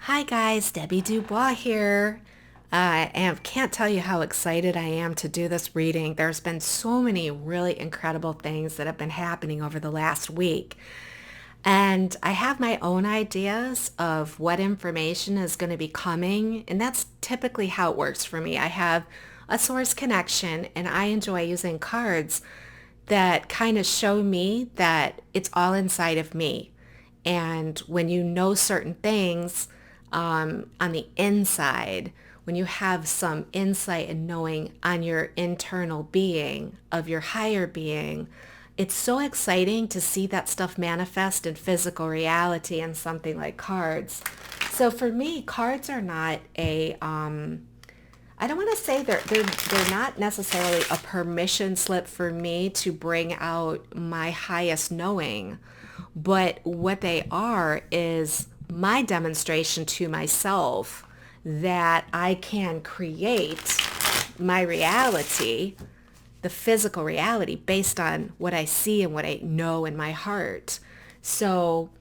Hi guys, Debbie Dubois here. And can't tell you how excited I am to do this reading. There's been so many really incredible things that have been happening over the last week. And I have my own ideas of what information is going to be coming. And that's typically how it works for me. I have a source connection and I enjoy using cards that kind of show me that it's all inside of me. And when you know certain things on the inside, when you have some insight and knowing on your internal being of your higher being, it's so exciting to see that stuff manifest in physical reality in something like cards. So for me, cards are not I don't want to say they're not necessarily a permission slip for me to bring out my highest knowing, but what they are is my demonstration to myself that I can create my reality, the physical reality, based on what I see and what I know in my heart. So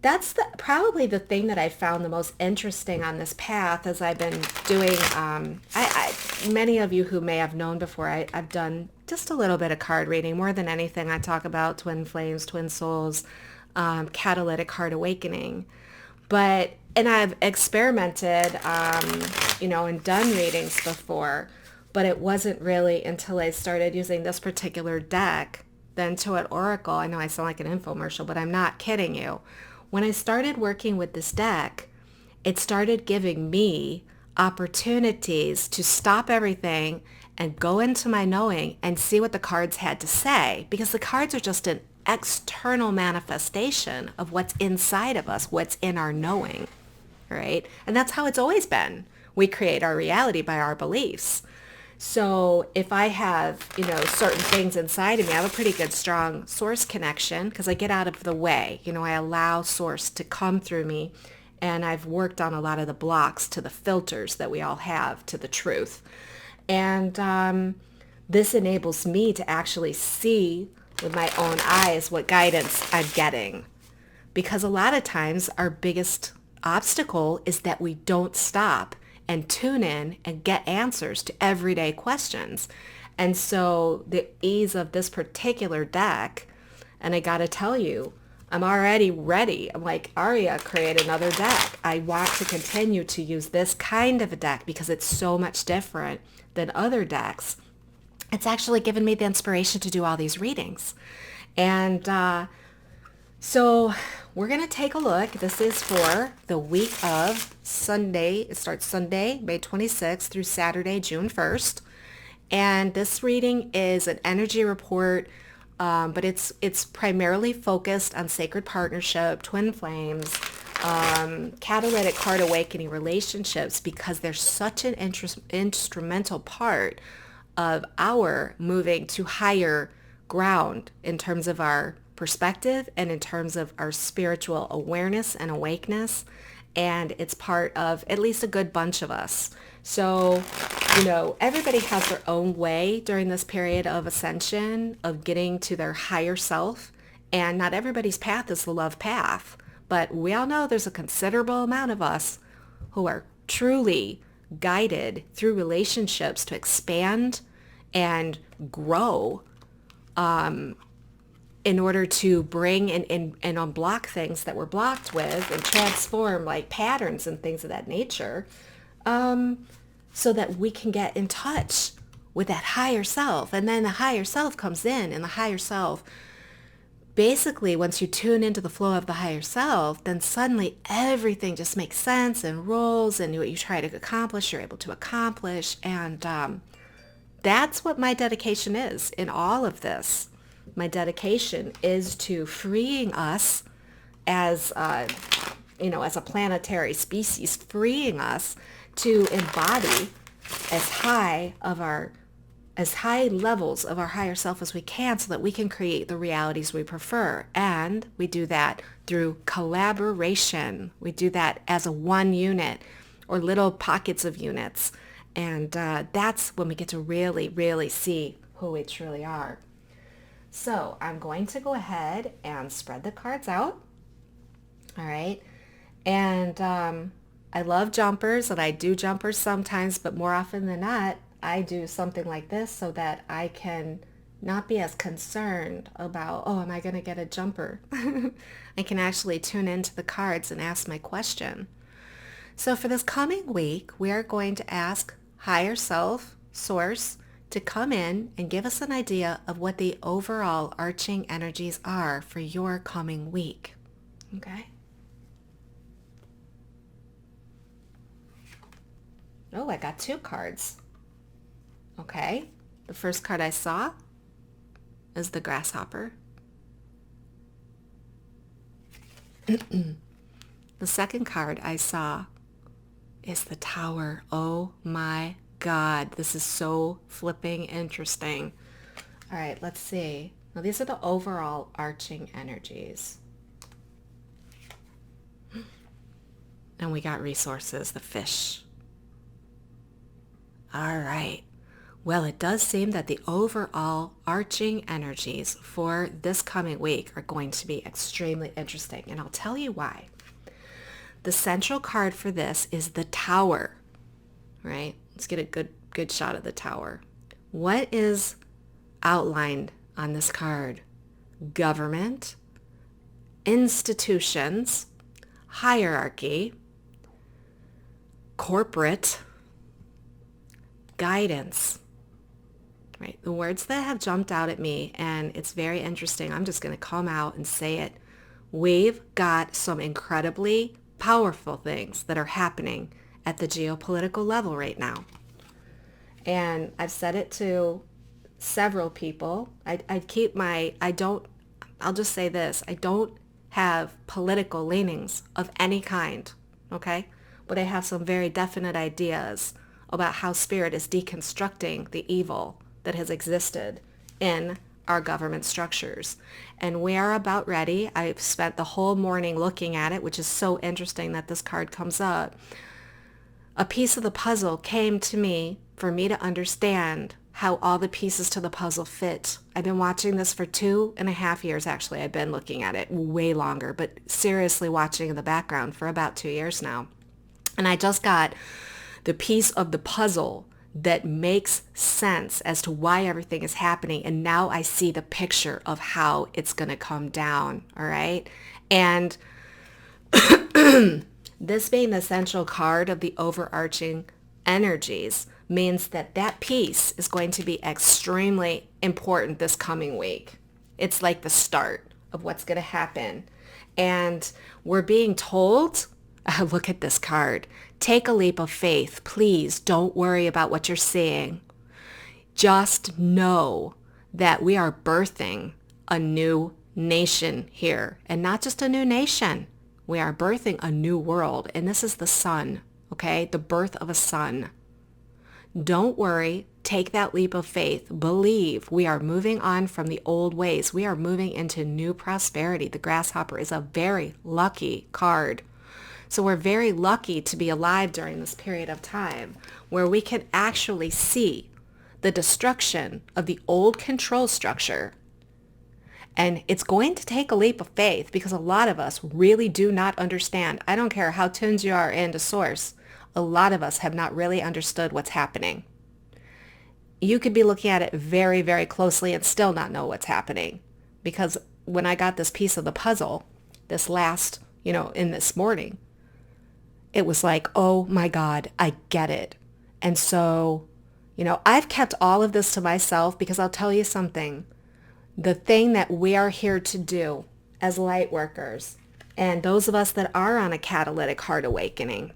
that's probably the thing that I found the most interesting on this path as I've been doing. Many of you who may have known before, I've done just a little bit of card reading. More than anything, I talk about twin flames, twin souls, catalytic heart awakening. And I've experimented, and done readings before, but it wasn't really until I started using this particular deck, the Intuit Oracle. I know I sound like an infomercial, but I'm not kidding you. When I started working with this deck, it started giving me opportunities to stop everything and go into my knowing and see what the cards had to say, because the cards are just an external manifestation of what's inside of us, what's in our knowing, right? And that's how it's always been. We create our reality by our beliefs. So if I have, certain things inside of me, I have a pretty good strong source connection because I get out of the way. I allow source to come through me, and I've worked on a lot of the blocks to the filters that we all have to the truth. And this enables me to actually see with my own eyes what guidance I'm getting. Because a lot of times our biggest obstacle is that we don't stop and tune in and get answers to everyday questions. And so the ease of this particular deck, and I got to tell you, I'm already ready. I'm like, Aria, create another deck. I want to continue to use this kind of a deck because it's so much different than other decks. It's actually given me the inspiration to do all these readings. And so we're going to take a look. This is for the week of Sunday. It starts Sunday, May 26th through Saturday, June 1st. And this reading is an energy report, but it's primarily focused on sacred partnership, twin flames, catalytic heart awakening relationships, because they're such an instrumental part of our moving to higher ground in terms of our perspective and in terms of our spiritual awareness and awakeness. And it's part of at least a good bunch of us. So, everybody has their own way during this period of ascension, of getting to their higher self. And not everybody's path is the love path. But we all know there's a considerable amount of us who are truly guided through relationships to expand and grow, in order to bring and unblock things that we're blocked with and transform like patterns and things of that nature, so that we can get in touch with that higher self. And then the higher self comes in, and the higher self, basically, once you tune into the flow of the higher self, then suddenly everything just makes sense and rolls, and what you try to accomplish, you're able to accomplish. And that's what my dedication is in all of this. My dedication is to freeing us as, as a planetary species, freeing us to embody as high levels of our higher self as we can, so that we can create the realities we prefer. And we do that through collaboration. We do that as a one unit or little pockets of units. And that's when we get to really, really see who we truly are. So I'm going to go ahead and spread the cards out. All right. And I love jumpers and I do jumpers sometimes, but more often than not, I do something like this so that I can not be as concerned about, oh, am I going to get a jumper? I can actually tune into the cards and ask my question. So for this coming week, we are going to ask higher self, source, to come in and give us an idea of what the overall arching energies are for your coming week. Okay? Oh, I got 2 cards. Okay. The first card I saw is the grasshopper. The second card I saw is the tower. Oh my God. This is so flipping interesting. All right, let's see. Now these are the overall arching energies. And we got resources, the fish. All right. Well, it does seem that the overall arching energies for this coming week are going to be extremely interesting, and I'll tell you why. The central card for this is the tower, right? Let's get a good shot of the tower. What is outlined on this card? Government, institutions, hierarchy, corporate, guidance. Right? The words that have jumped out at me, and it's very interesting. I'm just going to come out and say it. We've got some incredibly powerful things that are happening at the geopolitical level right now. And I've said it to several people. I'll just say this. I don't have political leanings of any kind, okay? But I have some very definite ideas about how spirit is deconstructing the evil that has existed in our government structures. And we are about ready. I've spent the whole morning looking at it, which is so interesting that this card comes up. A piece of the puzzle came to me for me to understand how all the pieces to the puzzle fit. I've been watching this for 2.5 years, actually. I've been looking at it way longer, but seriously watching in the background for about 2 years now. And I just got the piece of the puzzle that makes sense as to why everything is happening. And now I see the picture of how it's going to come down. All right. And this being the central card of the overarching energies means that that piece is going to be extremely important this coming week. It's like the start of what's going to happen. And we're being told, look at this card. Take a leap of faith. Please don't worry about what you're seeing. Just know that we are birthing a new nation here. And not just a new nation. We are birthing a new world. And this is the sun, okay? The birth of a sun. Don't worry. Take that leap of faith. Believe we are moving on from the old ways. We are moving into new prosperity. The grasshopper is a very lucky card. So we're very lucky to be alive during this period of time where we can actually see the destruction of the old control structure. And it's going to take a leap of faith because a lot of us really do not understand. I don't care how tuned you are into source. A lot of us have not really understood what's happening. You could be looking at it very, very closely and still not know what's happening. Because when I got this piece of the puzzle, this last, in this morning, it was like, oh my God, I get it. And so, I've kept all of this to myself because I'll tell you something. The thing that we are here to do as light workers, and those of us that are on a catalytic heart awakening,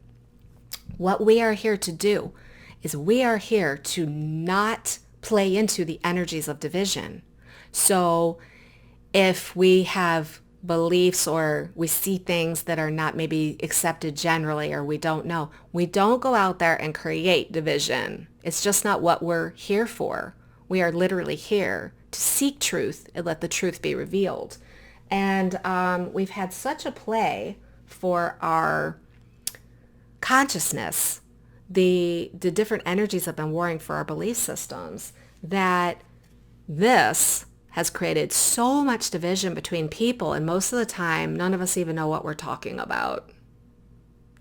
what we are here to do is we are here to not play into the energies of division. So if we have beliefs or we see things that are not maybe accepted generally or we don't know, we don't go out there and create division. It's just not what we're here for. We are literally here to seek truth and let the truth be revealed. And we've had such a play for our consciousness. The different energies have been warring for our belief systems that this has created so much division between people, and most of the time, none of us even know what we're talking about.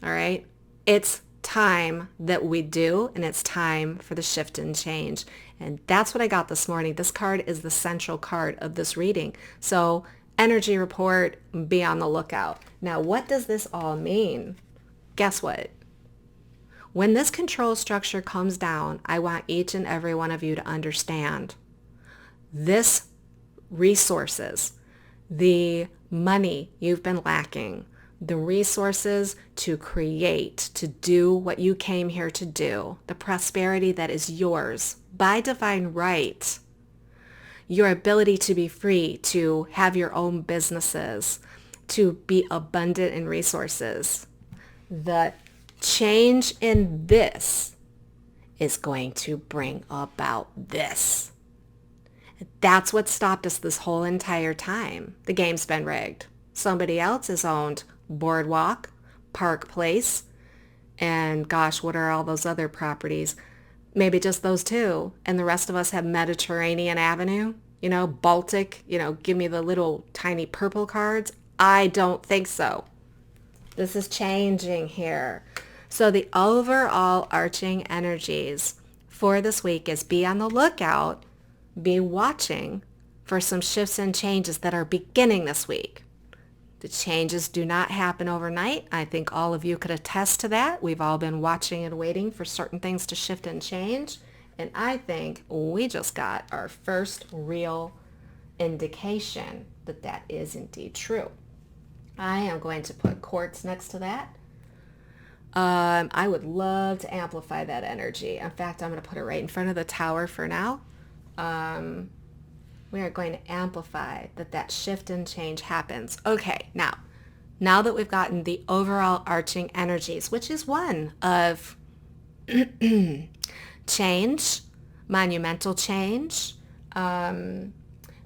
All right? It's time that we do, and it's time for the shift and change. And that's what I got this morning. This card is the central card of this reading. So energy report, be on the lookout. Now, what does this all mean? Guess what? When this control structure comes down, I want each and every one of you to understand this resources, the money you've been lacking, the resources to create, to do what you came here to do, the prosperity that is yours by divine right, your ability to be free, to have your own businesses, to be abundant in resources. The change in this is going to bring about this. That's what stopped us this whole entire time. The game's been rigged. Somebody else has owned Boardwalk, Park Place, and gosh, what are all those other properties? Maybe just those two. And the rest of us have Mediterranean Avenue, Baltic, give me the little tiny purple cards. I don't think so. This is changing here. So the overall arching energies for this week is be on the lookout, be watching for some shifts and changes that are beginning this week. The changes do not happen overnight. I think all of you could attest to that. We've all been watching and waiting for certain things to shift and change. And I think we just got our first real indication that that is indeed true. I am going to put quartz next to that. I would love to amplify that energy. In fact, I'm going to put it right in front of the tower for now. We are going to amplify that shift and change happens. Okay, now that we've gotten the overall arching energies, which is one of change, monumental change,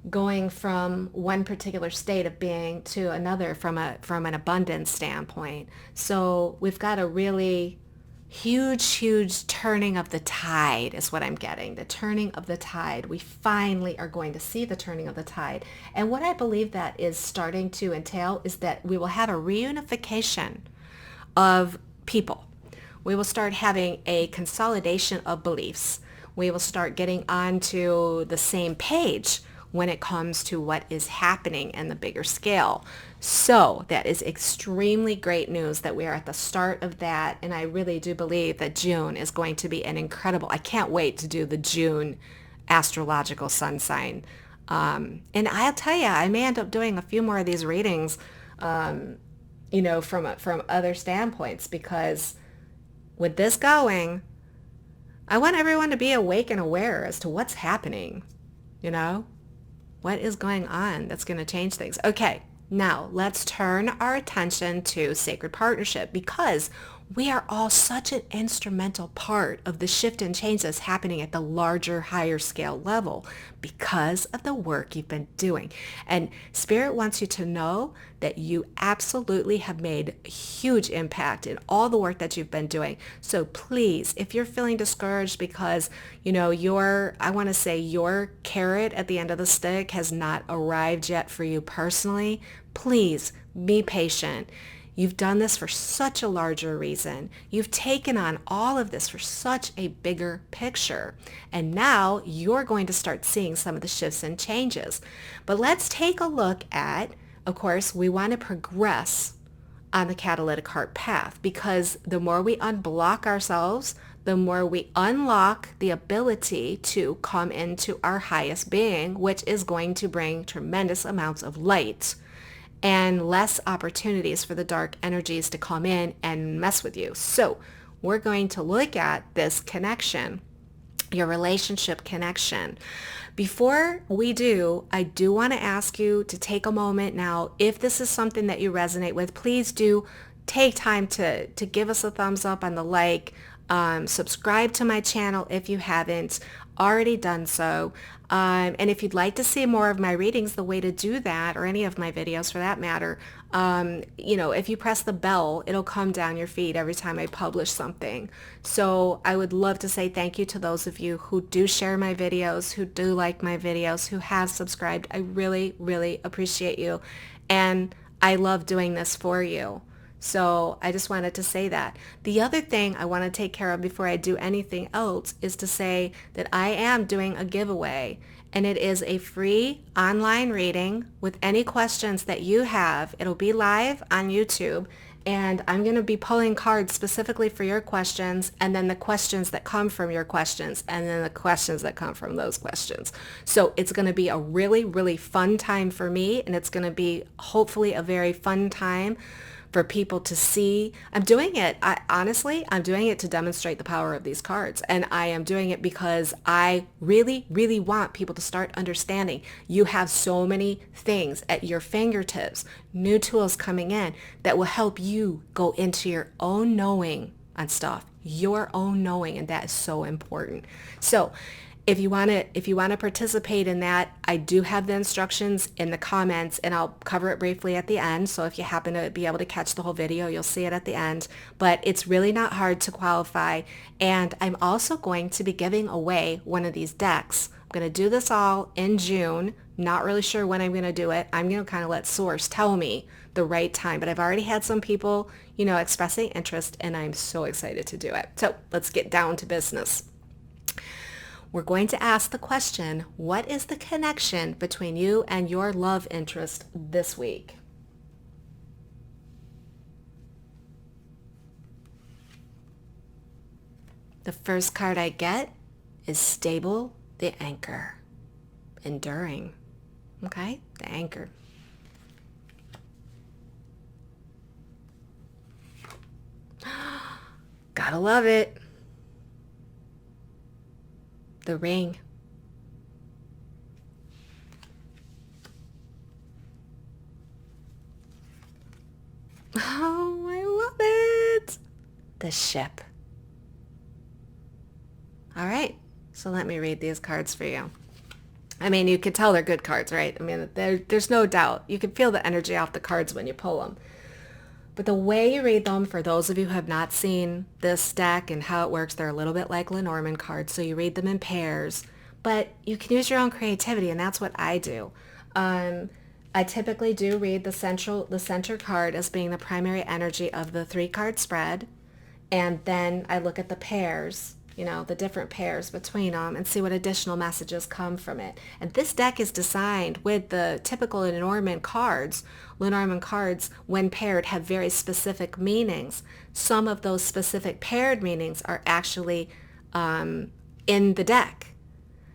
going from one particular state of being to another from an abundance standpoint. So we've got a really huge turning of the tide is what I'm getting. The turning of the tide. We finally are going to see the turning of the tide. And what I believe that is starting to entail is that we will have a reunification of people. We will start having a consolidation of beliefs. We will start getting onto the same page when it comes to what is happening in the bigger scale. So that is extremely great news that we are at the start of that. And I really do believe that June is going to be an incredible, I can't wait to do the June astrological sun sign. And I'll tell you, I may end up doing a few more of these readings, from other standpoints, because with this going, I want everyone to be awake and aware as to what's happening, what is going on that's going to change things. Okay, now let's turn our attention to sacred partnership, because we are all such an instrumental part of the shift and change that's happening at the larger, higher scale level because of the work you've been doing. And Spirit wants you to know that you absolutely have made a huge impact in all the work that you've been doing. So please, if you're feeling discouraged because, your carrot at the end of the stick has not arrived yet for you personally, please be patient. You've done this for such a larger reason. You've taken on all of this for such a bigger picture. And now you're going to start seeing some of the shifts and changes. But let's take a look at, of course, we want to progress on the catalytic heart path, because the more we unblock ourselves, the more we unlock the ability to come into our highest being, which is going to bring tremendous amounts of light and less opportunities for the dark energies to come in and mess with you. So we're going to look at this connection, your relationship connection. Before we do, I do want to ask you to take a moment now. If this is something that you resonate with, please do take time to give us a thumbs up on the like. Subscribe to my channel if you haven't already done so. And if you'd like to see more of my readings, the way to do that, or any of my videos for that matter, if you press the bell, it'll come down your feed every time I publish something. So I would love to say thank you to those of you who do share my videos, who do like my videos, who have subscribed. I really, really appreciate you. And I love doing this for you. So I just wanted to say that. The other thing I want to take care of before I do anything else is to say that I am doing a giveaway, and it is a free online reading with any questions that you have. It'll be live on YouTube, and I'm going to be pulling cards specifically for your questions, and then the questions that come from your questions, and then the questions that come from those questions. So it's going to be a really, really fun time for me, and it's going to be hopefully a very fun time for people to see. I'm doing it. I'm doing it to demonstrate the power of these cards. And I am doing it because I really, really want people to start understanding you have so many things at your fingertips, new tools coming in that will help you go into your own knowing on stuff, your own knowing. And that is so important. So if you want to participate in that, I do have the instructions in the comments, and I'll cover it briefly at the end. So if you happen to be able to catch the whole video, you'll see it at the end. But it's really not hard to qualify. And I'm also going to be giving away one of these decks. I'm going to do this all in June. Not really sure when I'm going to do it. I'm going to kind of let Source tell me the right time. But I've already had some people, expressing interest, and I'm so excited to do it. So let's get down to business. We're going to ask the question, what is the connection between you and your love interest this week? The first card I get is stable, the anchor. Enduring. Okay? The anchor. Gotta love it. The ring. Oh, I love it. The ship. All right, so let me read these cards for you. I mean, you can tell they're good cards, right? I mean, there's no doubt. You can feel the energy off the cards when you pull them. But the way you read them, for those of you who have not seen this deck and how it works, they're a little bit like Lenormand cards. So you read them in pairs, but you can use your own creativity, and that's what I do. I typically do read the center card as being the primary energy of the 3-card spread, and then I look at the pairs, the different pairs between them, and see what additional messages come from it. And this deck is designed with the typical Lenormand cards. Lenormand cards, when paired, have very specific meanings. Some of those specific paired meanings are actually in the deck.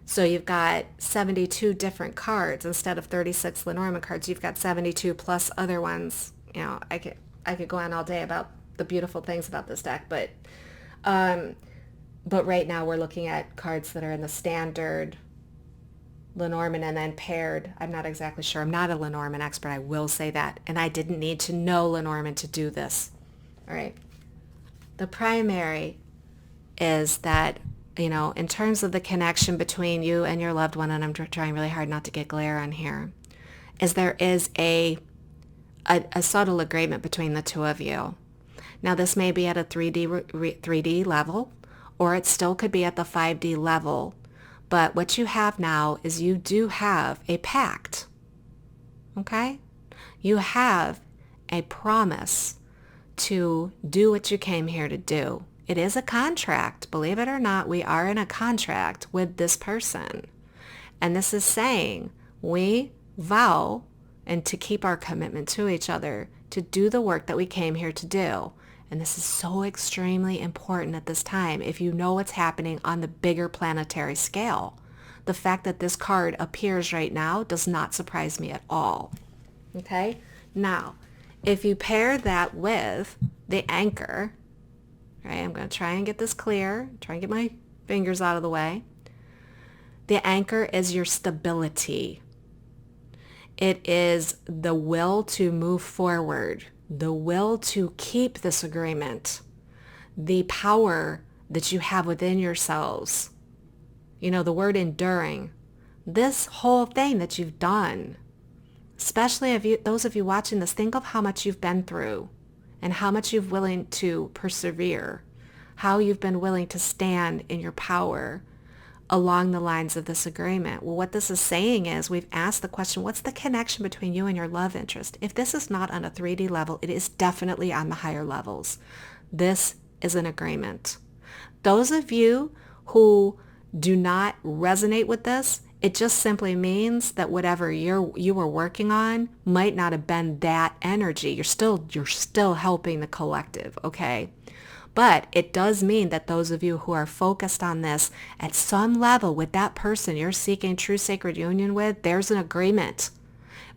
So you've got 72 different cards instead of 36 Lenormand cards. You've got 72 plus other ones. I could go on all day about the beautiful things about this deck, but right now we're looking at cards that are in the standard Lenormand and then paired. I'm not exactly sure. I'm not a Lenormand expert. I will say that. And I didn't need to know Lenormand to do this. All right. The primary is that, in terms of the connection between you and your loved one, and I'm trying really hard not to get glare on here, is there is a subtle agreement between the two of you. Now, this may be at a 3D level, or it still could be at the 5D level. But what you have now is you do have a pact, okay? You have a promise to do what you came here to do. It is a contract. Believe it or not, we are in a contract with this person. And this is saying we vow, and to keep our commitment to each other, to do the work that we came here to do. And this is so extremely important at this time if you know what's happening on the bigger planetary scale. The fact that this card appears right now does not surprise me at all. Okay? Now, if you pair that with the anchor, right, I'm going to try and get this clear, try and get my fingers out of the way. The anchor is your stability. It is the will to move forward, the will to keep this agreement, the power that you have within yourselves. The word enduring. This whole thing that you've done, especially those of you watching this, think of how much you've been through and how much you've willing to persevere, how you've been willing to stand in your power along the lines of this agreement. Well, what this is saying is we've asked the question, what's the connection between you and your love interest? If this is not on a 3D level, it is definitely on the higher levels. This is an agreement. Those of you who do not resonate with this, it just simply means that whatever you were working on might not have been that energy. You're still helping the collective, okay? But it does mean that those of you who are focused on this at some level with that person you're seeking true sacred union with, there's an agreement.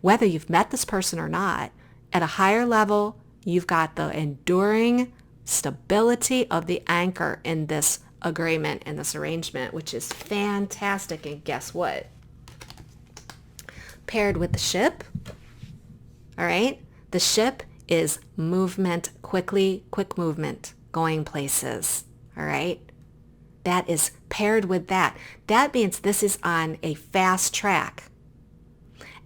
Whether you've met this person or not, at a higher level, you've got the enduring stability of the anchor in this agreement and this arrangement, which is fantastic. And guess what? Paired with the ship, all right? The ship is movement, quick movement, going places, all right? That is paired with that. That means this is on a fast track.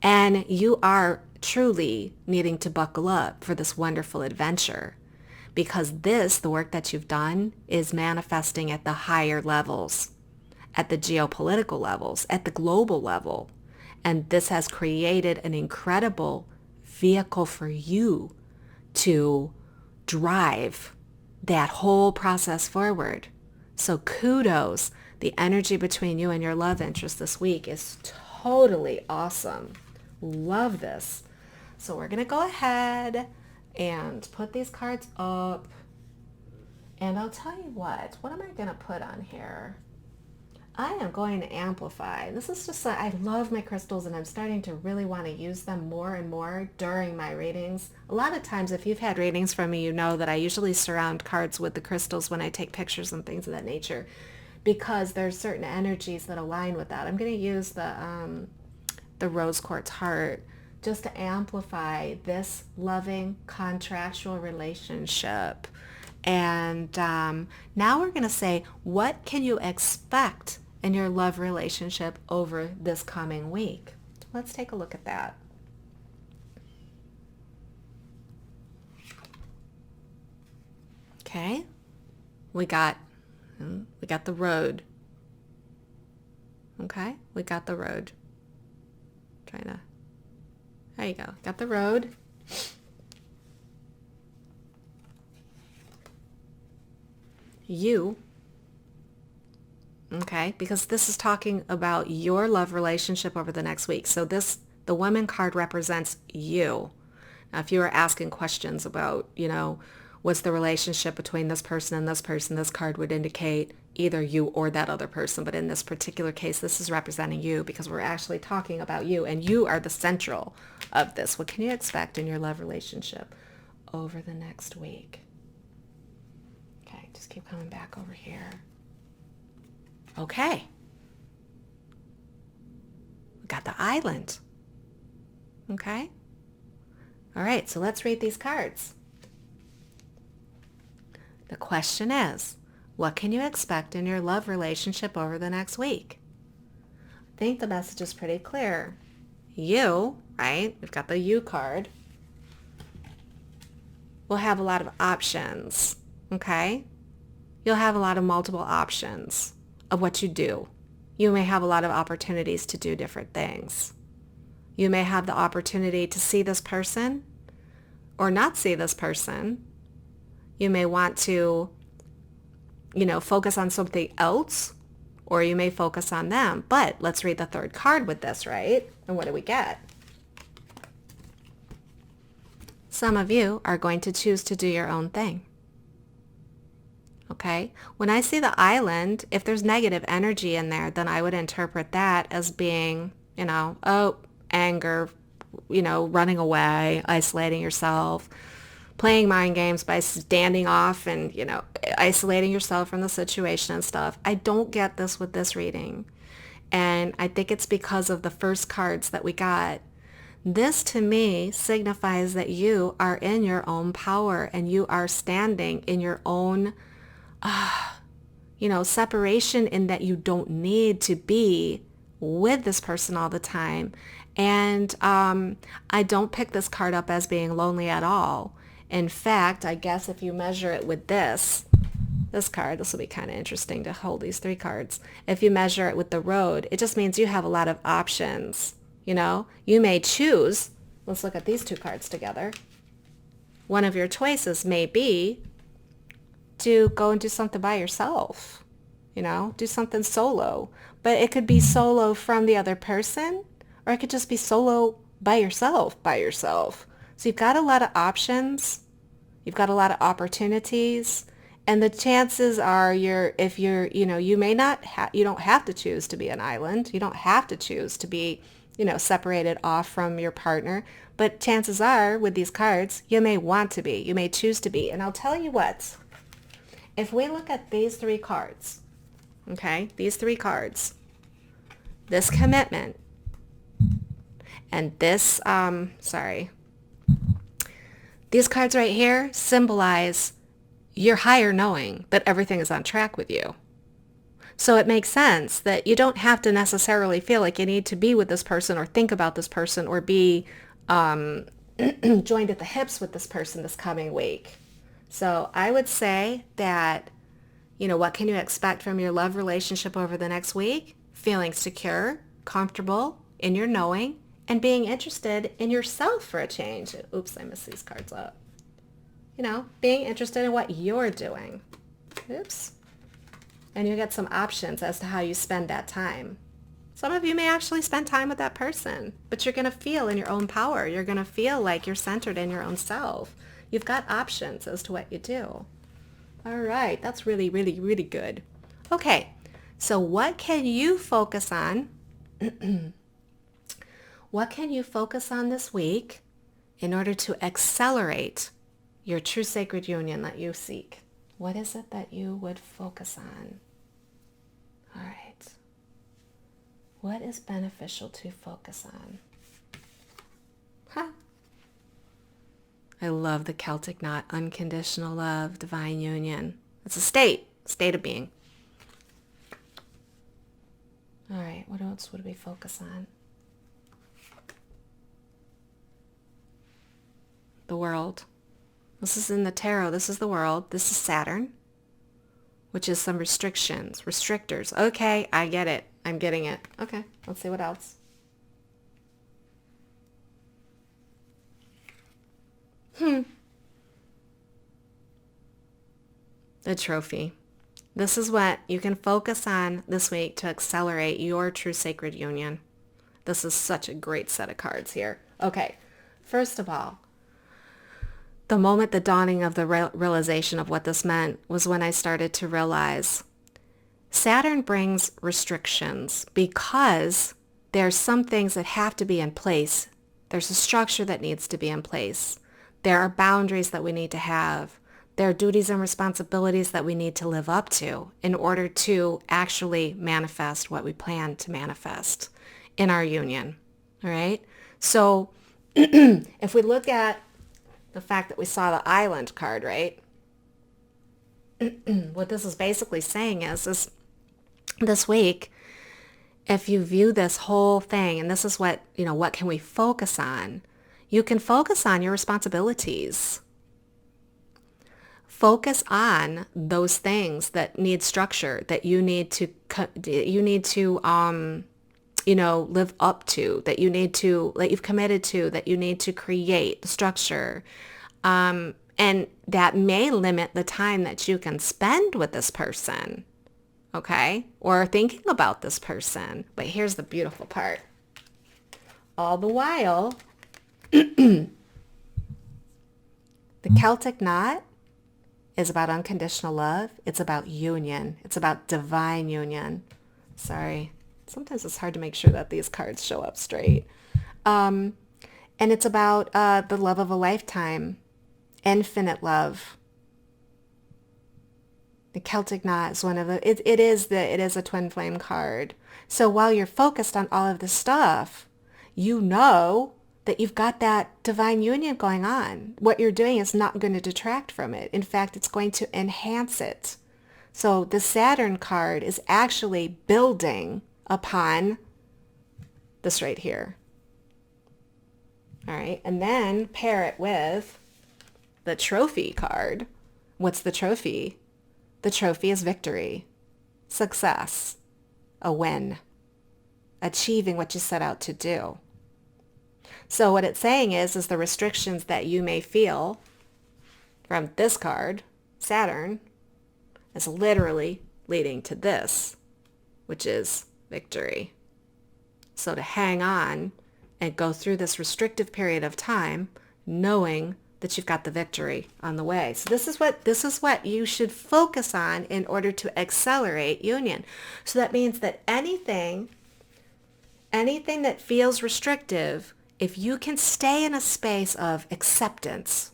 And you are truly needing to buckle up for this wonderful adventure, because the work that you've done is manifesting at the higher levels, at the geopolitical levels, at the global level. And this has created an incredible vehicle for you to drive that whole process forward. So kudos. The energy between you and your love interest this week is totally awesome. Love this. So we're going to go ahead and put these cards up. And I'll tell you what am I going to put on here? I am going to amplify. This is just, I love my crystals, and I'm starting to really want to use them more and more during my readings. A lot of times, if you've had readings from me, you know that I usually surround cards with the crystals when I take pictures and things of that nature, because there's certain energies that align with that. I'm going to use the rose quartz heart just to amplify this loving contractual relationship. And now we're going to say, what can you expect in your love relationship over this coming week? Let's take a look at that. Okay, we got the road. Okay, we got the road. There you go. Got the road. You, okay, because this is talking about your love relationship over the next week. So the woman card represents you. Now, if you were asking questions about, what's the relationship between this person and this person, this card would indicate either you or that other person. But in this particular case, this is representing you, because we're actually talking about you, and you are the central of this. What can you expect in your love relationship over the next week? Just keep coming back over here. Okay. We got the island. Okay. All right, so let's read these cards. The question is, what can you expect in your love relationship over the next week? I think the message is pretty clear. You, right? We've got the you card. Will have a lot of options. Okay? You'll have a lot of multiple options of what you do. You may have a lot of opportunities to do different things. You may have the opportunity to see this person or not see this person. You may want to, focus on something else, or you may focus on them. But let's read the third card with this, right? And what do we get? Some of you are going to choose to do your own thing. Okay? When I see the island, if there's negative energy in there, then I would interpret that as being, anger, running away, isolating yourself, playing mind games by standing off and, isolating yourself from the situation and stuff. I don't get this with this reading. And I think it's because of the first cards that we got. This to me signifies that you are in your own power, and you are standing in your own separation, in that you don't need to be with this person all the time. And I don't pick this card up as being lonely at all. In fact, I guess if you measure it with this, this card, this will be kind of interesting to hold these 3 cards. If you measure it with the road, it just means you have a lot of options. You know, you may choose, let's look at these 2 cards together. One of your choices may be to go and do something by yourself, you know, do something solo. But it could be solo from the other person, or it could just be solo by yourself. So you've got a lot of options. You've got a lot of opportunities. And the chances are you may not, you don't have to choose to be an island. You don't have to choose to be, separated off from your partner. But chances are with these cards, you may want to be, you may choose to be. And I'll tell you what, if we look at these 3 cards, okay, these 3 cards, this commitment and this, these cards right here symbolize your higher knowing that everything is on track with you. So it makes sense that you don't have to necessarily feel like you need to be with this person or think about this person or be joined at the hips with this person this coming week. So I would say that, what can you expect from your love relationship over the next week? Feeling secure, comfortable in your knowing, and being interested in yourself for a change. Oops, I missed these cards up. Being interested in what you're doing. Oops. And you get some options as to how you spend that time. Some of you may actually spend time with that person, but you're going to feel in your own power. You're going to feel like you're centered in your own self. You've got options as to what you do. All right, that's really, really, really good. Okay, so what can you focus on? What can you focus on this week in order to accelerate your true sacred union that you seek? What is it that you would focus on? All right. What is beneficial to focus on? I love the Celtic knot, unconditional love, divine union. It's a state of being. All right, what else would we focus on? The world. This is in the tarot. This is the world. This is Saturn, which is some restrictions, restrictors. Okay, I get it. I'm getting it. Okay, let's see what else. The trophy. This is what you can focus on this week to accelerate your true sacred union. This is such a great set of cards here. Okay, first of all, the dawning of the realization of what this meant was when I started to realize Saturn brings restrictions because there's some things that have to be in place. There's a structure that needs to be in place. There are boundaries that we need to have. There are duties and responsibilities that we need to live up to in order to actually manifest what we plan to manifest in our union. All right? So if we look at the fact that we saw the island card, right? What this is basically saying is this week, if you view this whole thing, and this is what can we focus on? You can focus on your responsibilities. Focus on those things that need structure, that you need to live up to, that you've committed to, that you need to create the structure. And that may limit the time that you can spend with this person, okay? Or thinking about this person. But here's the beautiful part. All the while, the Celtic knot is about unconditional love. It's about union. It's about divine union. Sorry. Sometimes it's hard to make sure that these cards show up straight. And it's about the love of a lifetime, infinite love. The Celtic knot is one of the, it is a twin flame card. So while you're focused on all of this stuff, you know that you've got that divine union going on. What you're doing is not going to detract from it. In fact, it's going to enhance it. So the Saturn card is actually building upon this right here. All right, and then pair it with the trophy card. What's the trophy? The trophy is victory, success, a win, achieving what you set out to do. So what it's saying is the restrictions that you may feel from this card, Saturn, is literally leading to this, which is victory. So to hang on and go through this restrictive period of time, knowing that you've got the victory on the way. So this is what you should focus on in order to accelerate union. So that means that anything that feels restrictive, if you can stay in a space of acceptance,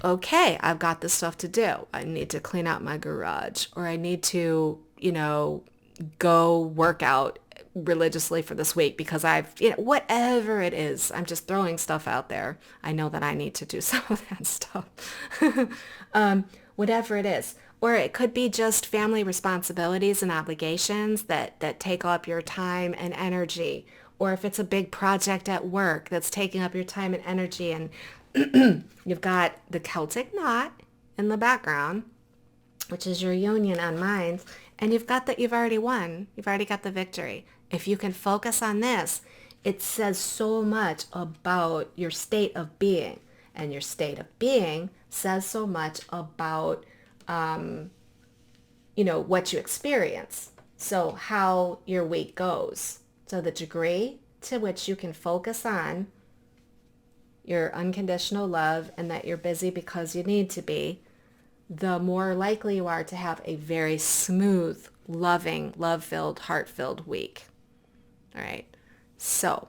okay, I've got this stuff to do. I need to clean out my garage, or I need to, go work out religiously for this week because whatever it is, I'm just throwing stuff out there. I know that I need to do some of that stuff. Whatever it is. Or it could be just family responsibilities and obligations that take up your time and energy. Or if it's a big project at work that's taking up your time and energy, and you've got the Celtic knot in the background, which is your union on minds, and you've got that you've already won. You've already got the victory. If you can focus on this, it says so much about your state of being. And your state of being says so much about, what you experience. So how your week goes. So the degree to which you can focus on your unconditional love and that you're busy because you need to be, the more likely you are to have a very smooth, loving, love-filled, heart-filled week. All right. So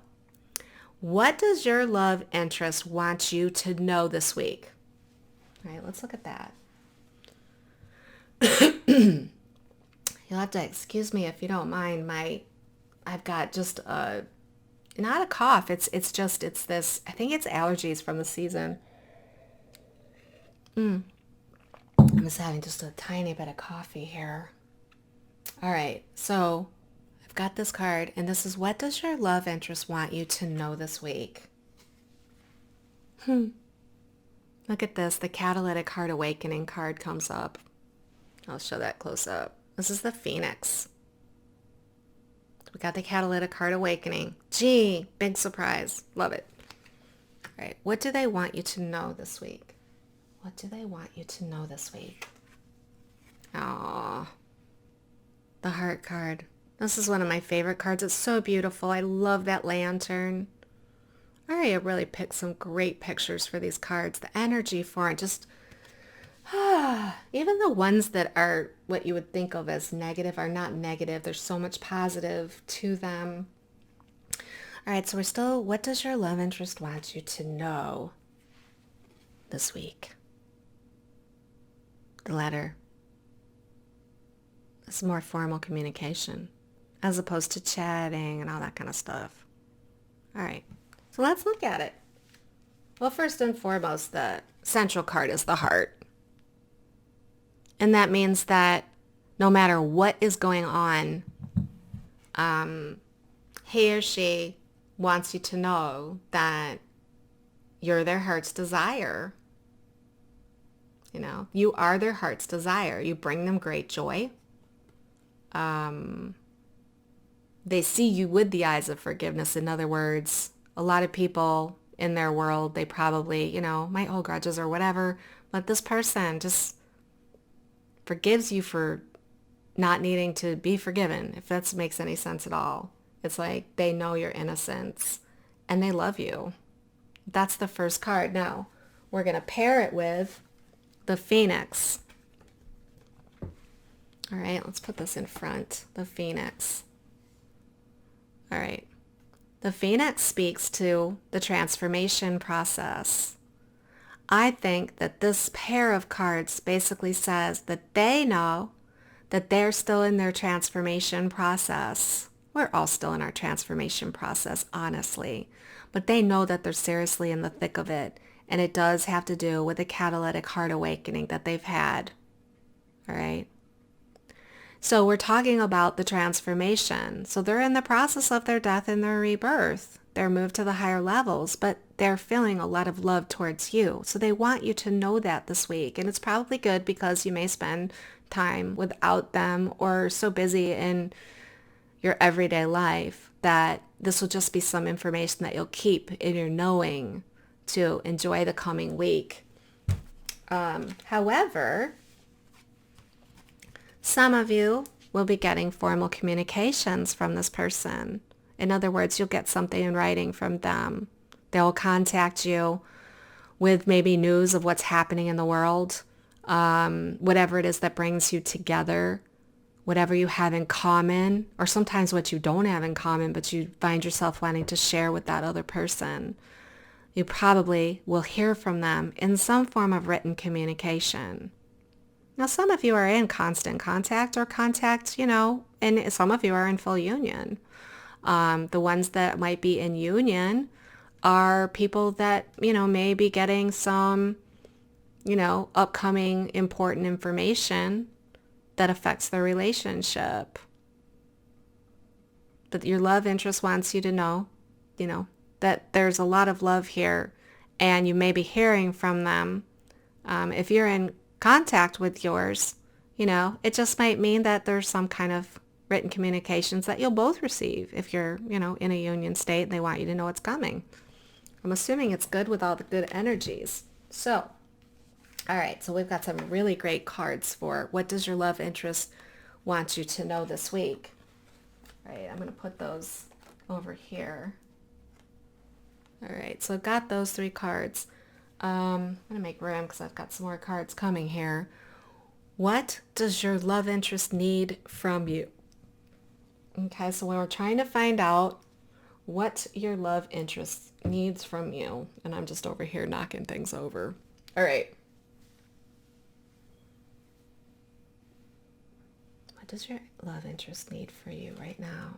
what does your love interest want you to know this week? All right, let's look at that. You'll have to excuse me if you don't mind. I've got just not a cough. It's this, I think it's allergies from the season. I'm just having just a tiny bit of coffee here. All right, so I've got this card, and this is, what does your love interest want you to know this week? Look at this. The Catalytic Heart Awakening card comes up. I'll show that close up. This is the Phoenix. We got the Catalytic Heart Awakening. Gee, big surprise. Love it. All right, what do they want you to know this week? What do they want you to know this week? Aww. The Heart card. This is one of my favorite cards. It's so beautiful. I love that lantern. Aria really picked some great pictures for these cards. The energy for it, just, even the ones that are what you would think of as negative are not negative. There's so much positive to them. All right, so we're still, what does your love interest want you to know this week? The letter. It's more formal communication as opposed to chatting and all that kind of stuff. All right, so let's look at it. Well, first and foremost, the central card is the heart. And that means that no matter what is going on, he or she wants you to know that you're their heart's desire. You are their heart's desire. You bring them great joy. They see you with the eyes of forgiveness. In other words, a lot of people in their world, they probably, might hold grudges or whatever, but this person just forgives you for not needing to be forgiven, if that makes any sense at all. It's like they know your innocence and they love you. That's the first card. Now, we're going to pair it with the Phoenix. All right, let's put this in front. The Phoenix. All right. The Phoenix speaks to the transformation process. I think that this pair of cards basically says that they know that they're still in their transformation process. We're all still in our transformation process, honestly. But they know that they're seriously in the thick of it. And it does have to do with the catalytic heart awakening that they've had. All right. So we're talking about the transformation. So they're in the process of their death and their rebirth. They're moved to the higher levels, but they're feeling a lot of love towards you. So they want you to know that this week. And it's probably good because you may spend time without them or so busy in your everyday life that this will just be some information that you'll keep in your knowing to enjoy the coming week. However, some of you will be getting formal communications from this person. In other words, you'll get something in writing from them. They'll contact you with maybe news of what's happening in the world, whatever it is that brings you together, whatever you have in common, or sometimes what you don't have in common, but you find yourself wanting to share with that other person. You probably will hear from them in some form of written communication. Now, some of you are in constant contact or contact, and some of you are in full union. The ones that might be in union are people that, may be getting some, upcoming important information that affects their relationship. But your love interest wants you to know, that there's a lot of love here, and you may be hearing from them. If you're in contact with yours, it just might mean that there's some kind of written communications that you'll both receive if you're, in a union state and they want you to know what's coming. I'm assuming it's good with all the good energies. So, all right, so we've got some really great cards for what does your love interest want you to know this week. All right, I'm going to put those over here. All right, so I've got those 3 cards. I'm going to make room because I've got some more cards coming here. What does your love interest need from you? Okay, so when we're trying to find out what your love interest needs from you, and I'm just over here knocking things over. All right. What does your love interest need for you right now?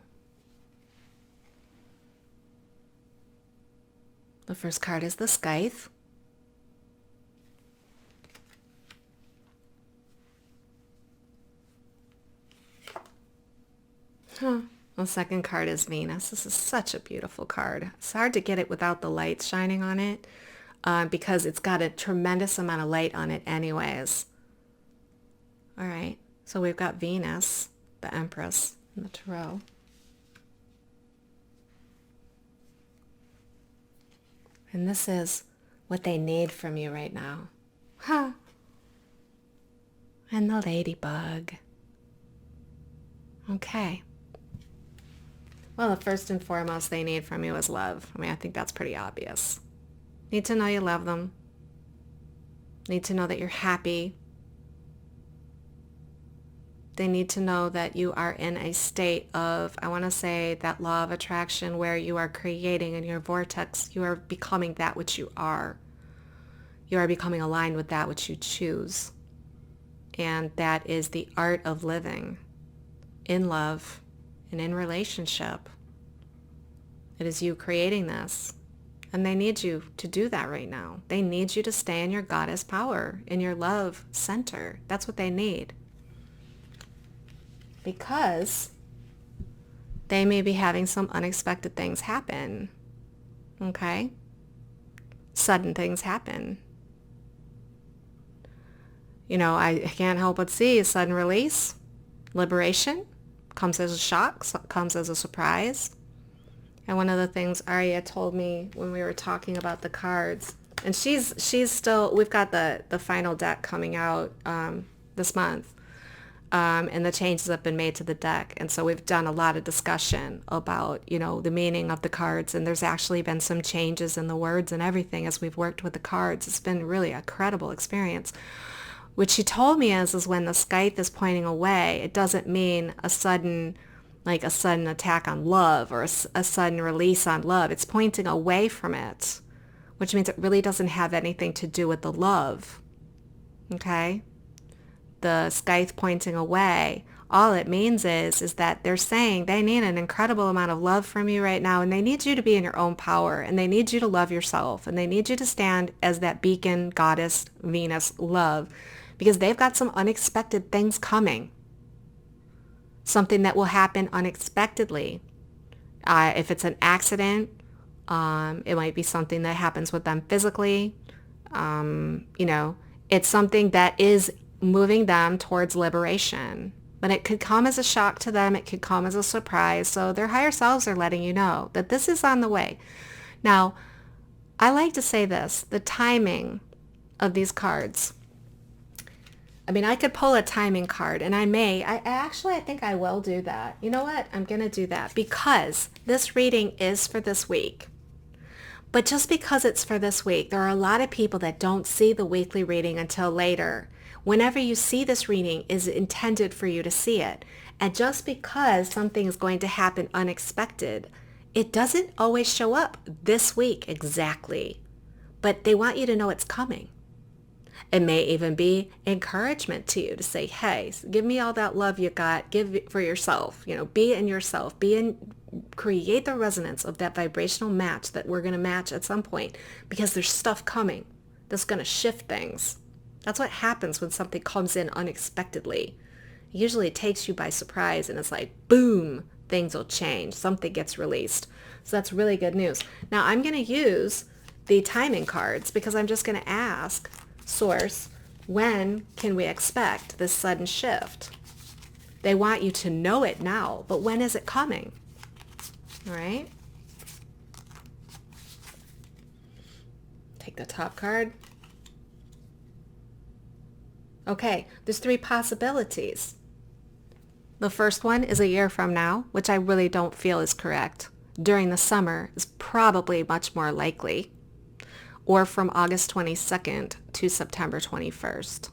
The first card is the Scythe. The second card is Venus. This is such a beautiful card. It's hard to get it without the light shining on it because it's got a tremendous amount of light on it anyways. All right, so we've got Venus, the Empress, in the Tarot. And this is what they need from you right now. And the Ladybug. Okay. Well, the first and foremost they need from you is love. I think that's pretty obvious. Need to know you love them. Need to know that you're happy. They need to know that you are in a state of, I want to say, that law of attraction where you are creating in your vortex. You are becoming that which you are. You are becoming aligned with that which you choose. And that is the art of living in love and in relationship. It is you creating this. And they need you to do that right now. They need you to stay in your goddess power, in your love center. That's what they need. Because they may be having some unexpected things happen. Okay? Sudden things happen. I can't help but see a sudden release, liberation, comes as a shock, comes as a surprise. And one of the things Aria told me when we were talking about the cards, and she's still, we've got the final deck coming out this month, and the changes have been made to the deck. And so we've done a lot of discussion about, the meaning of the cards, and there's actually been some changes in the words and everything as we've worked with the cards. It's been really a credible experience. What she told me is when the Scythe is pointing away, it doesn't mean a sudden attack on love or a sudden release on love. It's pointing away from it, which means it really doesn't have anything to do with the love. Okay? The Scythe pointing away, all it means is that they're saying they need an incredible amount of love from you right now, and they need you to be in your own power, and they need you to love yourself, and they need you to stand as that beacon goddess Venus love, because they've got some unexpected things coming. Something that will happen unexpectedly. If it's an accident, It might be something that happens with them physically. You know, it's something that is moving them towards liberation. But it could come as a shock to them. It could come as a surprise. So their higher selves are letting you know that this is on the way. Now, I like to say this, the timing of these cards. I mean, I could pull a timing card, and I think I will do that. You know what? I'm going to do that because this reading is for this week. But just because it's for this week, there are a lot of people that don't see the weekly reading until later. Whenever you see this reading is intended for you to see it. And just because something is going to happen unexpected, it doesn't always show up this week exactly. But they want you to know it's coming. It may even be encouragement to you to say, hey, give me all that love you got. Give it for yourself. You know, be in yourself. Create the resonance of that vibrational match that we're going to match at some point because there's stuff coming that's going to shift things. That's what happens when something comes in unexpectedly. Usually it takes you by surprise and it's like, boom, things will change. Something gets released. So that's really good news. Now I'm going to use the timing cards because I'm just going to ask Source, when can we expect this sudden shift? They want you to know it now, but when is it coming? All right. Take the top card. Okay, there's 3 possibilities. The first one is a year from now, which I really don't feel is correct. During the summer is probably much more likely. Or from August 22nd to September 21st.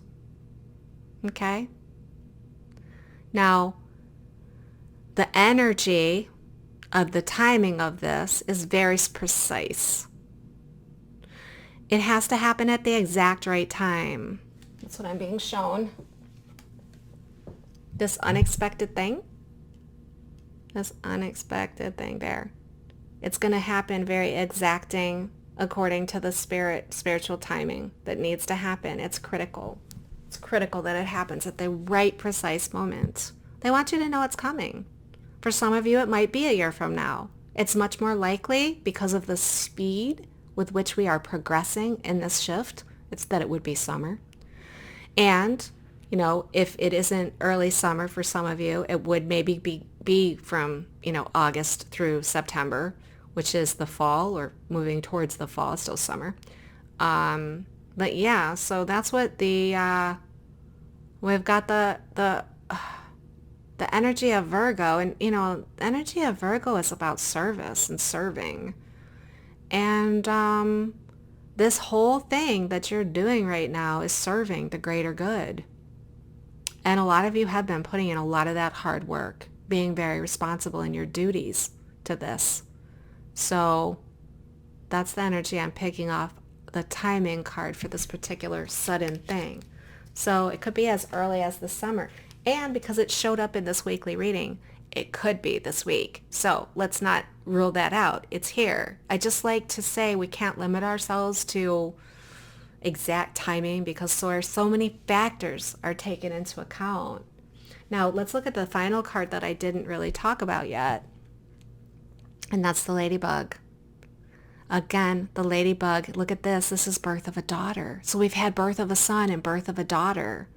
Okay? Now, the energy of the timing of this is very precise. It has to happen at the exact right time. That's what I'm being shown. This unexpected thing there. It's going to happen very exacting according to the spiritual timing that needs to happen. It's critical. It's critical that it happens at the right precise moment. They want you to know it's coming. For some of you, it might be a year from now. It's much more likely because of the speed with which we are progressing in this shift. It's that it would be summer. And, you know, if it isn't early summer for some of you, it would maybe be from, you know, August through September, which is the fall or moving towards the fall. It's still summer. But yeah, so that's what we've got the energy of Virgo. And, you know, the energy of Virgo is about service and serving. And this whole thing that you're doing right now is serving the greater good. And a lot of you have been putting in a lot of that hard work, being very responsible in your duties to this. So that's the energy I'm picking off the timing card for this particular sudden thing. So it could be as early as the summer. And because it showed up in this weekly reading, it could be this week. So let's not rule that out. It's here. I just like to say we can't limit ourselves to exact timing because so many factors are taken into account. Now let's look at the final card that I didn't really talk about yet. And that's the ladybug. Again, the ladybug, look at this. This is birth of a daughter. So we've had birth of a son and birth of a daughter.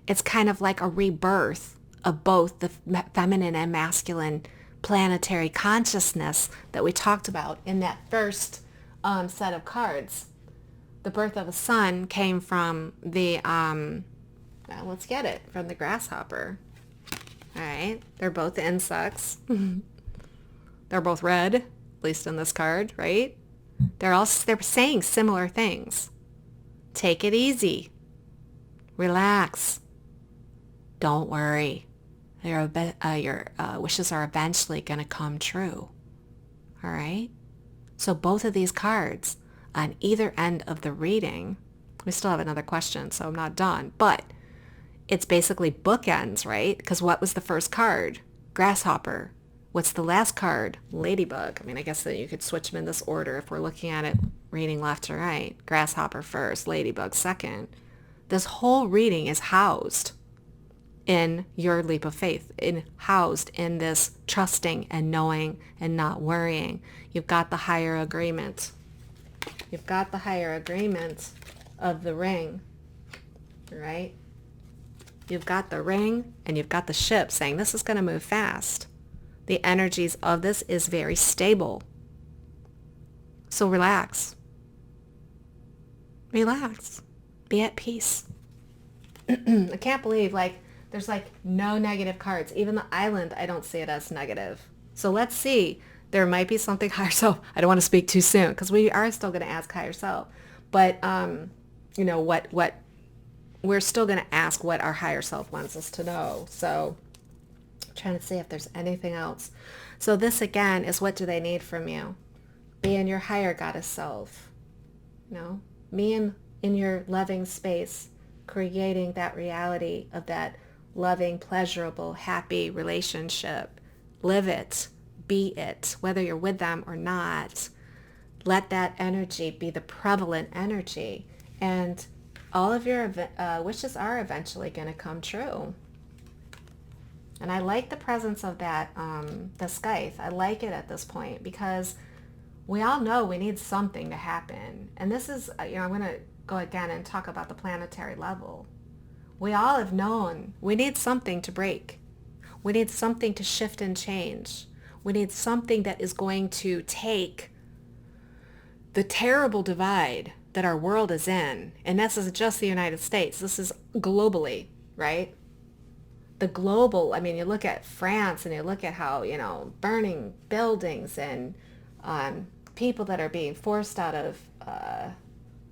It's kind of like a rebirth of both the feminine and masculine planetary consciousness that we talked about in that first set of cards. The birth of a son came from the, let's get it, from the grasshopper. All right. They're both insects. They're both red, at least in this card, right? They're saying similar things. Take it easy. Relax. Don't worry. Your wishes are eventually going to come true. All right? So both of these cards on either end of the reading, we still have another question, so I'm not done, but it's basically bookends, right? Because what was the first card? Grasshopper. What's the last card? Ladybug. I mean, I guess that you could switch them in this order if we're looking at it reading left to right. Grasshopper first, ladybug second. This whole reading is housed in your leap of faith, housed in this trusting and knowing and not worrying. You've got the higher agreement. You've got the higher agreement of the ring, right? You've got the ring and you've got the ship saying this is going to move fast. The energies of this is very stable. So relax. Relax. Be at peace. I can't believe, like, there's like no negative cards. Even the island, I don't see it as negative. So let's see. There might be something higher self. I don't want to speak too soon because we are still going to ask higher self. But, what we're still going to ask what our higher self wants us to know. So I'm trying to see if there's anything else. So this again is, what do they need from you? Be in your higher goddess self. Me in your loving space, creating that reality of that loving, pleasurable, happy relationship. Live it. Be it. Whether you're with them or not. Let that energy be the prevalent energy. And all of your wishes are eventually going to come true. And I like the presence of that, the scythe. I like it at this point because we all know we need something to happen. And this is, I'm going to go again and talk about the planetary level. We all have known we need something to break. We need something to shift and change. We need something that is going to take the terrible divide that our world is in. And this is just the United States. This is globally, right? The global, you look at France and you look at how, burning buildings and people that are being forced out of,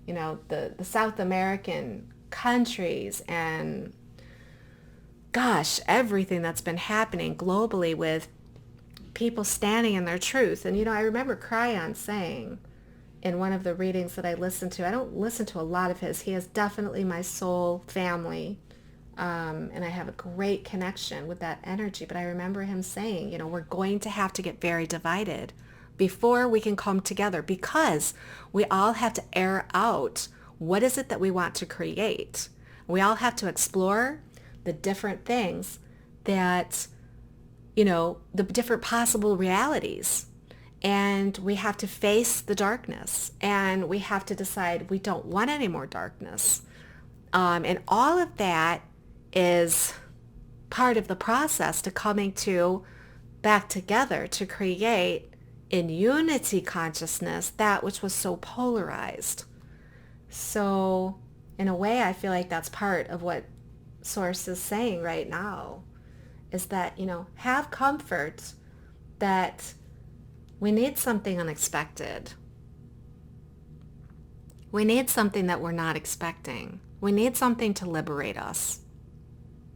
the South American countries, and gosh, everything that's been happening globally with people standing in their truth. And, I remember Cryon saying in one of the readings that I listened to, I don't listen to a lot of his. He is definitely my soul family. And I have a great connection with that energy. But I remember him saying, we're going to have to get very divided before we can come together, because we all have to air out what is it that we want to create. We all have to explore the different things that, the different possible realities. And we have to face the darkness, and we have to decide we don't want any more darkness. And all of that is part of the process to coming back together to create in unity consciousness that which was so polarized. So in a way, I feel like that's part of what Source is saying right now, is that, have comfort that we need something unexpected. We need something that we're not expecting. We need something to liberate us.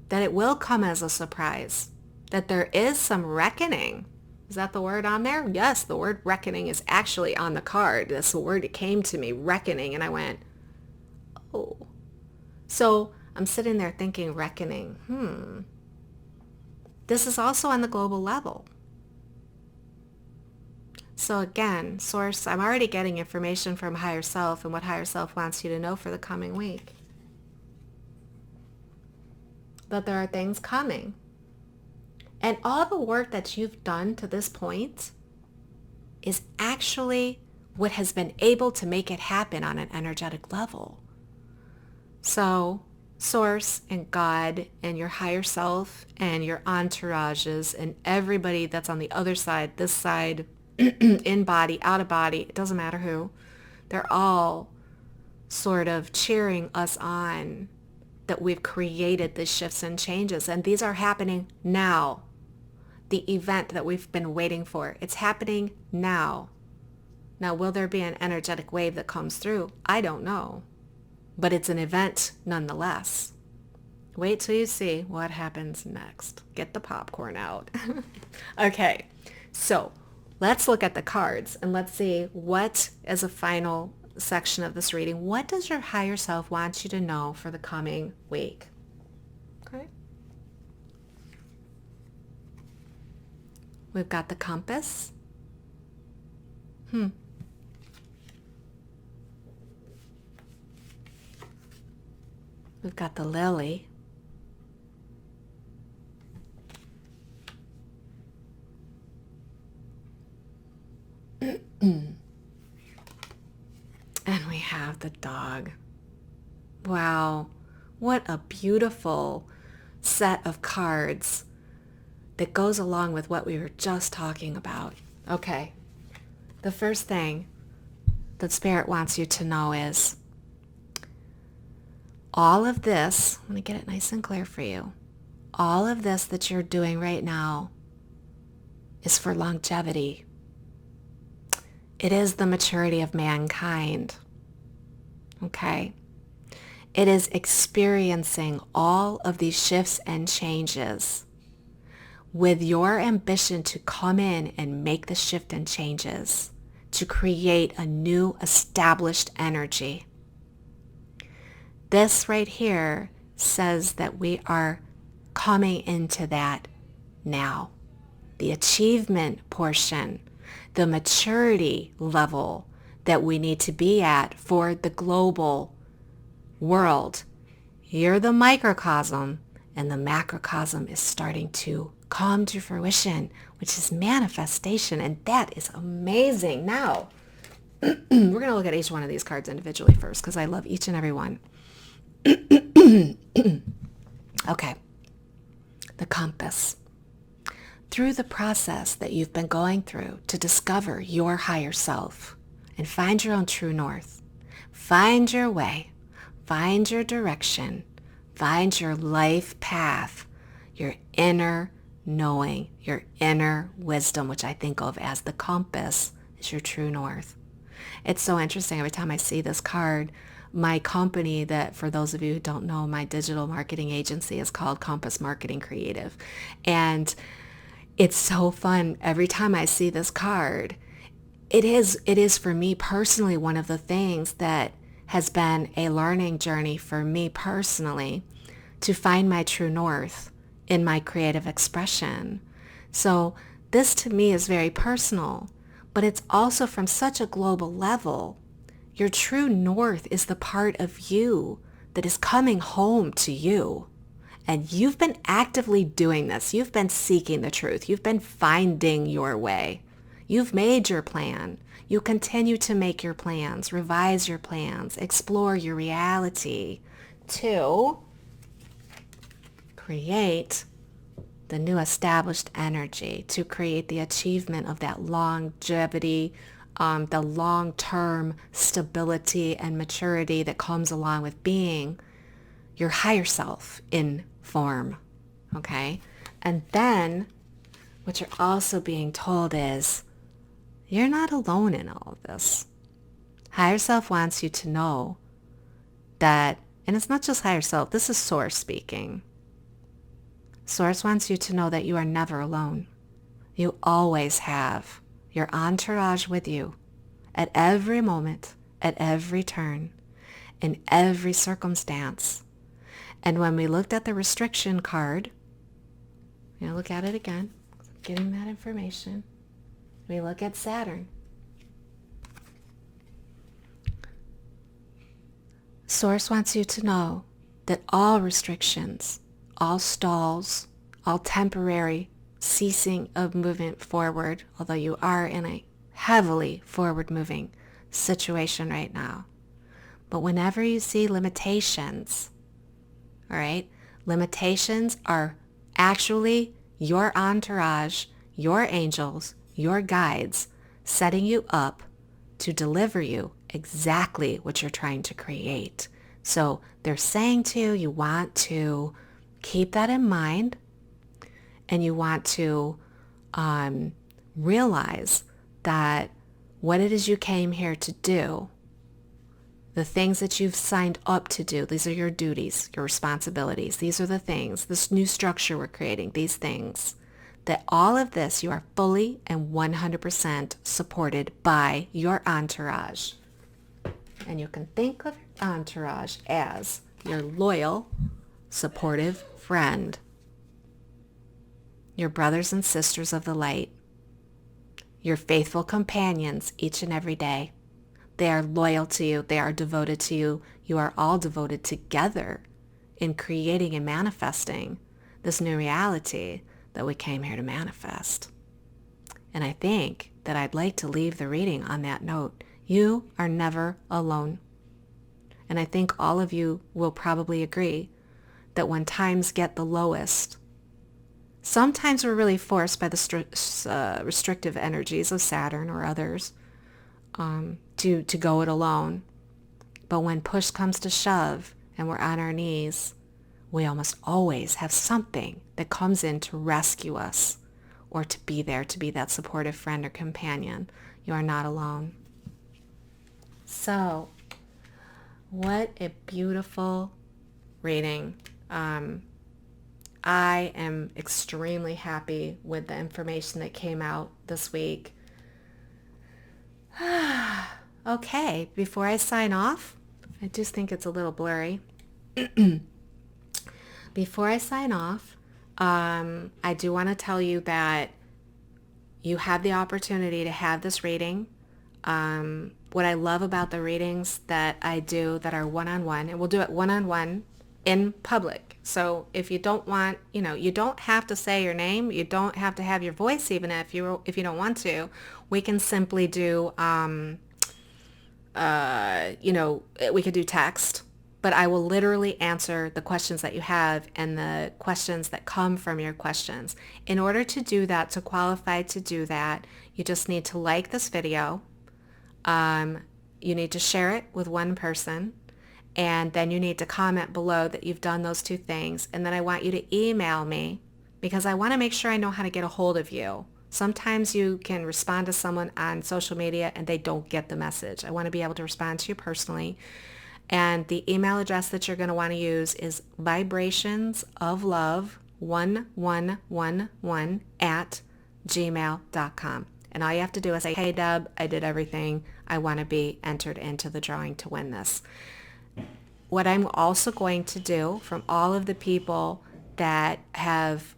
That it will come as a surprise. That there is some reckoning. Is that the word on there? Yes, the word reckoning is actually on the card. That's the word that came to me, reckoning. And I went, oh. So I'm sitting there thinking, reckoning. This is also on the global level. So again, Source, I'm already getting information from Higher Self and what Higher Self wants you to know for the coming week. That there are things coming. And all the work that you've done to this point is actually what has been able to make it happen on an energetic level. So Source and God and your higher self and your entourages and everybody that's on the other side, this side, in body, out of body, it doesn't matter who, they're all sort of cheering us on that we've created these shifts and changes. And these are happening now. The event that we've been waiting for, it's happening now. Now, will there be an energetic wave that comes through? I don't know. But it's an event nonetheless. Wait till you see what happens next. Get the popcorn out. Okay, so let's look at the cards and let's see what, as a final section of this reading, what does your higher self want you to know for the coming week? Okay. We've got the compass. We've got the lily. And we have the dog. Wow, what a beautiful set of cards that goes along with what we were just talking about. Okay, the first thing that Spirit wants you to know is all of this, let me get it nice and clear for you, all of this that you're doing right now is for longevity. It is the maturity of mankind. Okay? It is experiencing all of these shifts and changes with your ambition to come in and make the shift and changes, to create a new established energy. This right here says that we are coming into that now. The achievement portion, the maturity level that we need to be at for the global world. You're the microcosm, and the macrocosm is starting to come to fruition, which is manifestation, and that is amazing. Now, we're going to look at each one of these cards individually first, because I love each and every one. Okay, the compass. Through the process that you've been going through to discover your higher self and find your own true north, find your way, find your direction, find your life path, your inner knowing, your inner wisdom, which I think of as the compass, is your true north. It's so interesting. Every time I see this card, my company that, for those of you who don't know, my digital marketing agency is called Compass Marketing Creative. And it's so fun. Every time I see this card, it is for me personally one of the things that has been a learning journey for me personally to find my true north in my creative expression. So this to me is very personal, but it's also from such a global level. Your true north is the part of you that is coming home to you. And you've been actively doing this. You've been seeking the truth. You've been finding your way. You've made your plan. You continue to make your plans, revise your plans, explore your reality to create the new established energy, to create the achievement of that longevity, the long-term stability and maturity that comes along with being your higher self in form, okay? And then what you're also being told is you're not alone in all of this. Higher self wants you to know that, and it's not just higher self, this is Source speaking. Source wants you to know that you are never alone. You always have your entourage with you at every moment, at every turn, in every circumstance. And when we looked at the restriction card, look at it again, getting that information. We look at Saturn. Source wants you to know that all restrictions, all stalls, all temporary ceasing of movement forward, although you are in a heavily forward-moving situation right now. But whenever you see limitations, all right, limitations are actually your entourage, your angels, your guides setting you up to deliver you exactly what you're trying to create. So they're saying to you, you want to keep that in mind, and you want to realize that what it is you came here to do, the things that you've signed up to do, these are your duties, your responsibilities. These are the things, this new structure we're creating, these things, that all of this you are fully and 100% supported by your entourage. And you can think of your entourage as your loyal, supportive friend, your brothers and sisters of the light, your faithful companions each and every day. They are loyal to you. They are devoted to you. You are all devoted together in creating and manifesting this new reality that we came here to manifest. And I think that I'd like to leave the reading on that note. You are never alone. And I think all of you will probably agree that when times get the lowest, sometimes we're really forced by the restrictive energies of Saturn or others to go it alone. But when push comes to shove and we're on our knees, we almost always have something that comes in to rescue us or to be there, to be that supportive friend or companion. You are not alone. So, what a beautiful reading. I am extremely happy with the information that came out this week. Okay, before I sign off, I just think it's a little blurry. Before I sign off, I do want to tell you that you have the opportunity to have this reading. What I love about the readings that I do that are one-on-one, and we'll do it one-on-one in public. So if you don't want, you don't have to say your name. You don't have to have your voice, even if you don't want to. We can simply do, we could do text. But I will literally answer the questions that you have and the questions that come from your questions. In order to do that, to qualify to do that, you just need to like this video. You need to share it with one person. And then you need to comment below that you've done those two things. And then I want you to email me because I want to make sure I know how to get a hold of you. Sometimes you can respond to someone on social media and they don't get the message. I want to be able to respond to you personally. And the email address that you're going to want to use is vibrationsoflove1111@gmail.com. And all you have to do is say, hey, Deb, I did everything. I want to be entered into the drawing to win this. What I'm also going to do from all of the people that have,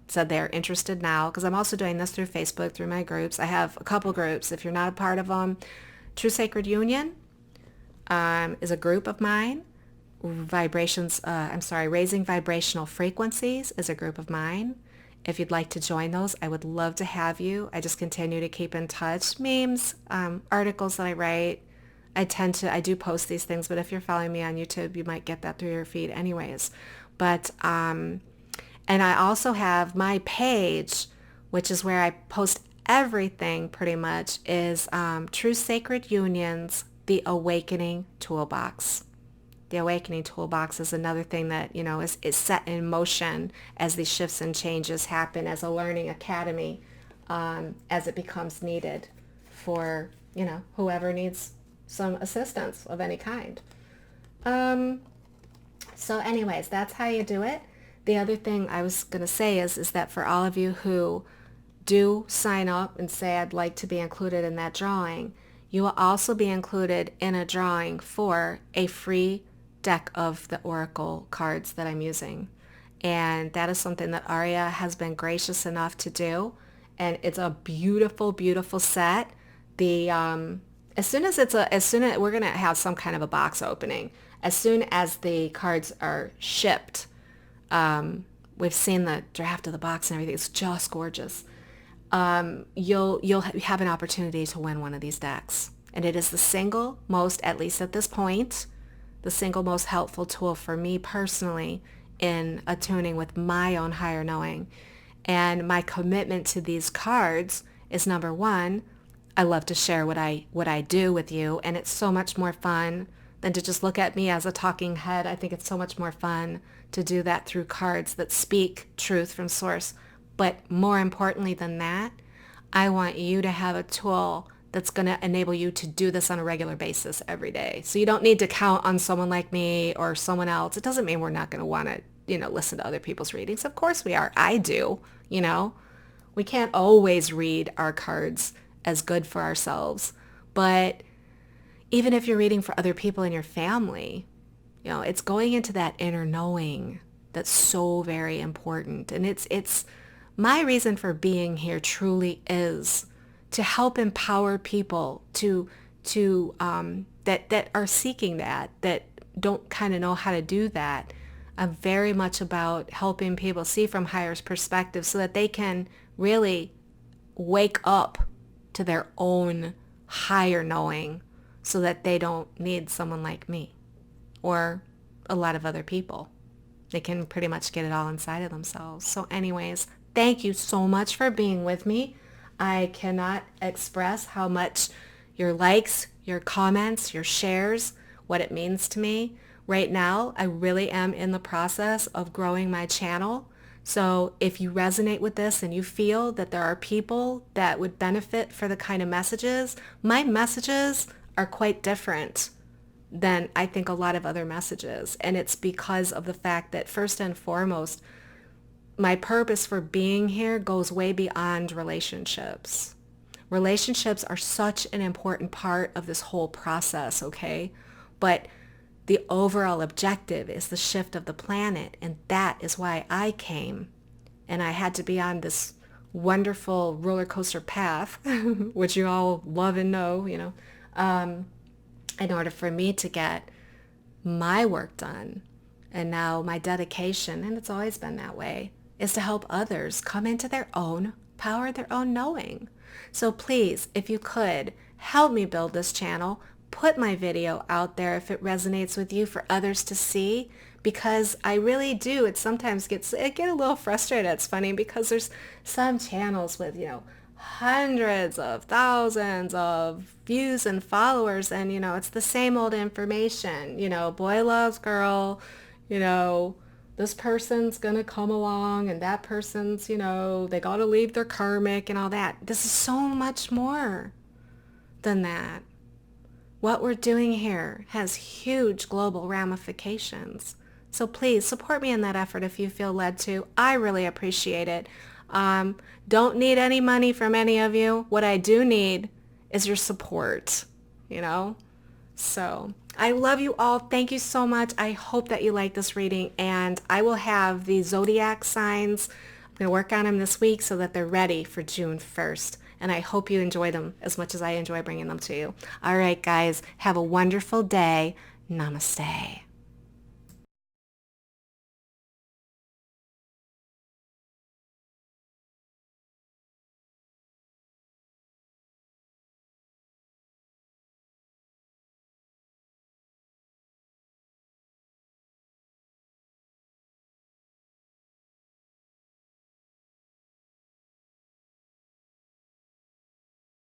said they're interested now, because I'm also doing this through Facebook, through my groups. I have a couple groups. If you're not a part of them, True Sacred Union is a group of mine. Raising Vibrational Frequencies is a group of mine. If you'd like to join those, I would love to have you. I just continue to keep in touch. Memes, articles that I write. I do post these things, but if you're following me on YouTube, you might get that through your feed anyways. But, and I also have my page, which is where I post everything pretty much, is True Sacred Union's The Awakening Toolbox. The Awakening Toolbox is another thing that, is set in motion as these shifts and changes happen as a learning academy, as it becomes needed for, whoever needs some assistance of any kind. So anyways, that's how you do it. The other thing I was going to say is that for all of you who do sign up and say, I'd like to be included in that drawing, you will also be included in a drawing for a free deck of the Oracle cards that I'm using. And that is something that Aria has been gracious enough to do. And it's a beautiful, beautiful set. We're going to have some kind of a box opening. As soon as the cards are shipped, we've seen the draft of the box and everything. It's just gorgeous. You'll have an opportunity to win one of these decks. And it is the single most, at least at this point, the single most helpful tool for me personally in attuning with my own higher knowing. And my commitment to these cards is, number one, I love to share what I do with you, and it's so much more fun than to just look at me as a talking head. I think it's so much more fun to do that through cards that speak truth from source. But more importantly than that, I want you to have a tool that's going to enable you to do this on a regular basis every day. So you don't need to count on someone like me or someone else. It doesn't mean we're not going to want to, listen to other people's readings. Of course we are. I do, We can't always read our cards as good for ourselves. But even if you're reading for other people in your family, it's going into that inner knowing that's so very important. And it's my reason for being here truly is to help empower people that are seeking that don't kind of know how to do that. I'm very much about helping people see from higher perspective so that they can really wake up to their own higher knowing so that they don't need someone like me or a lot of other people. They can pretty much get it all inside of themselves. So anyways, thank you so much for being with me. I cannot express how much your likes, your comments, your shares, what it means to me. Right now, I really am in the process of growing my channel. So if you resonate with this and you feel that there are people that would benefit for the kind of messages, my messages are quite different than I think a lot of other messages. And it's because of the fact that first and foremost, my purpose for being here goes way beyond relationships. Relationships are such an important part of this whole process, okay? But the overall objective is the shift of the planet, and that is why I came. And I had to be on this wonderful roller coaster path, which you all love and know, in order for me to get my work done. And now my dedication, and it's always been that way, is to help others come into their own power, their own knowing. So please, if you could, help me build this channel. Put my video out there if it resonates with you for others to see, because I really do. It sometimes I get a little frustrated. It's funny because there's some channels with, hundreds of thousands of views and followers, and, it's the same old information. Boy loves girl, this person's going to come along and that person's, they got to leave their karmic and all that. This is so much more than that. What we're doing here has huge global ramifications. So please support me in that effort if you feel led to. I really appreciate it. Don't need any money from any of you. What I do need is your support, So I love you all. Thank you so much. I hope that you like this reading, and I will have the zodiac signs. I'm going to work on them this week so that they're ready for June 1st. And I hope you enjoy them as much as I enjoy bringing them to you. All right, guys, have a wonderful day. Namaste.